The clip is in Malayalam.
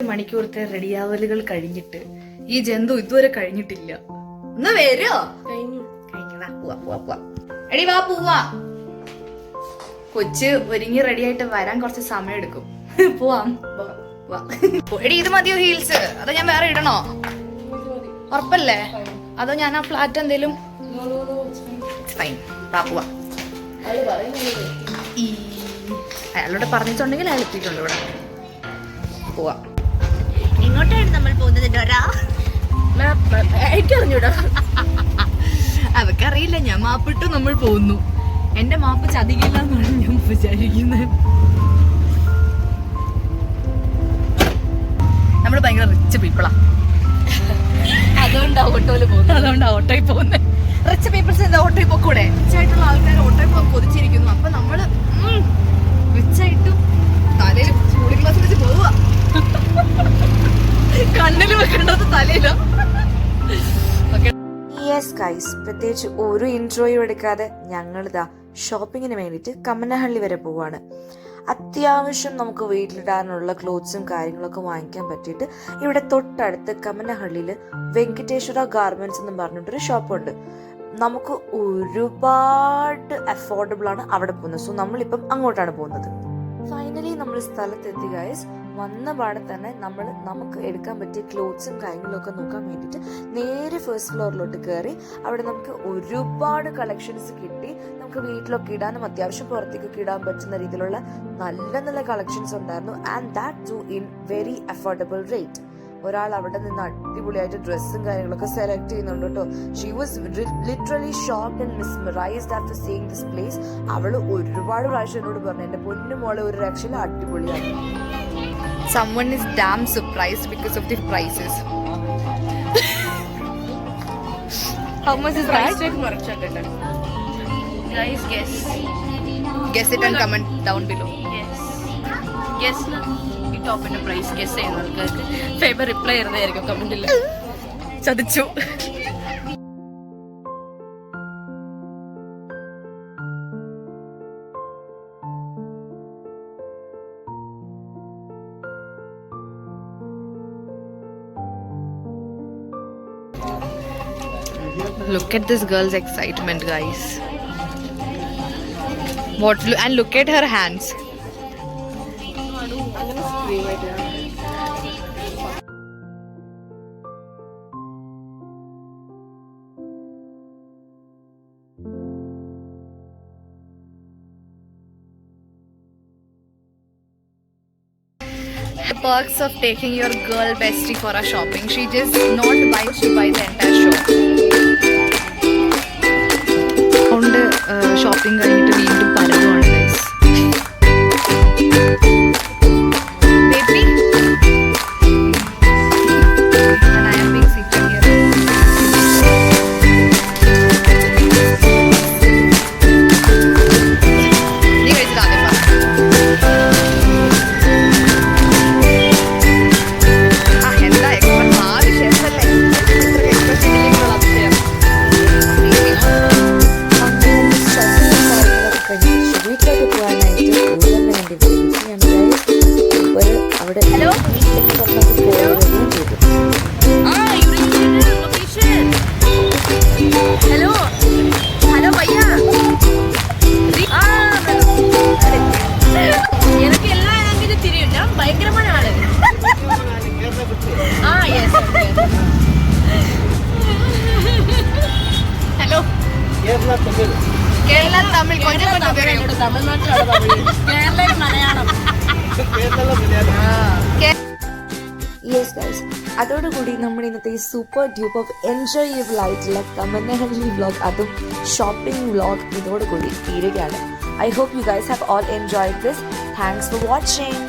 മണിക്കൂറത്തെ റെഡിയാവലുകൾ കഴിഞ്ഞിട്ട് ഈ ജന്തു ഇതുവരെ കഴിഞ്ഞിട്ടില്ല. എന്നാ വരോ? എടി വാ പോവാ. കൊച്ച് ഒരുങ്ങി റെഡി ആയിട്ട് വരാൻ കുറച്ച് സമയം എടുക്കും. പോവാം. എടി ഇത് മതിയോ ഹീൽസ്? അതോ ഞാൻ വേറെ ഇടണോ? ഉറപ്പല്ലേ? അതോ ഞാൻ ആ ഫ്ലാറ്റ് എന്തേലും? പോവാ. അയാളോട് പറഞ്ഞിട്ടുണ്ടെങ്കിൽ അയാൾ എത്തിയിട്ടുണ്ട് ഇവിടെ. പോവാ. എങ്ങോട്ടാണ് നമ്മൾ പോകുന്നത്? എനിക്കറിഞ്ഞൂടാ. അവർക്കറിയില്ല ഞാൻ മാപ്പിട്ടു നമ്മൾ പോകുന്നു. എന്റെ മാപ്പ് ചതിക്കില്ല എന്നാണ് ഞാൻ വിചാരിക്കുന്നത്. നമ്മള് ഭയങ്കര റിച്ച് പീപ്പിളാ. അതുകൊണ്ടാ ഓട്ടോയിൽ പോകുന്നത്. റിച്ച് പീപ്പിൾസ് എന്താ ഓട്ടോയിൽ പോക്കൂടെ? റിച്ചായിട്ടുള്ള ആൾക്കാർ ഓട്ടോയിൽ പോകാൻ കൊതിച്ചിരിക്കുന്നു. അപ്പൊ നമ്മള് റിച്ചായിട്ടും തലയിൽ കൂളിംഗ് ഗ്ലാസ് വെച്ച് പോവുക. കണ്ണിൽ വെക്കേണ്ടത് തലയിലോ? യെസ് ഗൈസ്, പ്രത്യേകിച്ച് ഒരു ഇൻട്രോയും എടുക്കാതെ ഞങ്ങളിതാ ഷോപ്പിങ്ങിന് വേണ്ടിയിട്ട് കമ്മനഹള്ളി വരെ പോവാണ്. അത്യാവശ്യം നമുക്ക് വീട്ടിലിടാനുള്ള ക്ലോത്ത്സും കാര്യങ്ങളൊക്കെ വാങ്ങിക്കാൻ പറ്റിയിട്ട് ഇവിടെ തൊട്ടടുത്ത് കമ്മനഹള്ളിയിൽ വെങ്കടേശ്വര ഗാർമെന്റ്സ് എന്ന് പറഞ്ഞിട്ടൊരു ഷോപ്പുണ്ട്. നമുക്ക് ഒരുപാട് അഫോർഡബിൾ ആണ് അവിടെ പോകുന്നത്. സോ നമ്മളിപ്പം അങ്ങോട്ടാണ് പോകുന്നത്. ഫൈനലി നമ്മൾ സ്ഥലത്തെത്തി ഗൈസ്. വന്ന പാടെ തന്നെ നമുക്ക് എടുക്കാൻ പറ്റിയ ക്ലോത്ത്സും കാര്യങ്ങളൊക്കെ നോക്കാൻ വേണ്ടിയിട്ട് നേരെ ഫസ്റ്റ് ഫ്ലോറിലോട്ട് കയറി. അവിടെ നമുക്ക് ഒരുപാട് കളക്ഷൻസ് കിട്ടി. നമുക്ക് വീട്ടിലൊക്കെ ഇടാനും അത്യാവശ്യം പുറത്തേക്കൊക്കെ ഇടാൻ പറ്റുന്ന രീതിയിലുള്ള നല്ല നല്ല കളക്ഷൻസ് ഉണ്ടായിരുന്നു. And that too in very affordable rate. ഒരാൾ അവിടെ നിന്ന് അടിപൊളിയായിട്ട് ഡ്രസ്സും കാര്യങ്ങളൊക്കെ സെലക്ട് ചെയ്യുന്നുണ്ട് കേട്ടോ. She was literally shocked and mesmerised after seeing this place. അവള് ഒരുപാട് പ്രാവശ്യം എന്നോട് പറഞ്ഞു എന്റെ പൊന്നു മോളെ ഒരു രക്ഷയില് അടിപൊളിയാണ്. Someone is damn surprised because of the prices. How much is that? Guys, Guess it and comment down below. Guess na ഈ ടോപ്പിന്റെ പ്രൈസ് ഗസ് ചെയ്യുന്ന ആൾക്കാർക്ക് ഫേവർ റിപ്ലൈ ചെയ്യുന്നതായിരിക്കും കമന്റിൽ. ചതിച്ചു. Look at this girl's excitement, guys. And look at her hands. The perks of taking your girl bestie for a shopping. She just not buys, she buys the entire shop. Shopping കഴിഞ്ഞിട്ട് വീണ്ടും പരവുകയാണ് guys. Baby and I am being seated here. നീ കഴിച്ചത് ആദ്യം പറ. എന്താ എക്സ്പ്രസ് ആദ്യ ഷെഫല്ലേ എക്സ്പ്രസ് അഭിഷേകം. വീട്ടിലോട്ട് പോകാനായിട്ട് വേണ്ടി അവിടെ ഹലോ ഹലോ ഹലോ പയ്യ എനിക്ക് എല്ലാ ലാംഗ്വേജും തിരിയും. ഞാൻ ഭയങ്കരമായ ആള്. ഹലോ കേരള തമിഴ് കൊഞ്ചം കൊഞ്ചം തരും. തമിഴ്നാട്ടിലാണ് കേരളയിൽ മലയാളം. യെസ് ഗൈസ്, അതോടുകൂടി നമ്മുടെ ഇന്നത്തെ ഈ സൂപ്പർ ഡ്യൂപ്പർ എൻജോയബിൾ ആയിട്ടുള്ള കമ്മനഹള്ളി വ്ലോഗ്, അതും ഷോപ്പിംഗ് വ്ലോഗ് ഇതോടുകൂടി തീരുകയാണ്. I hope you guys have all enjoyed this. Thanks for watching.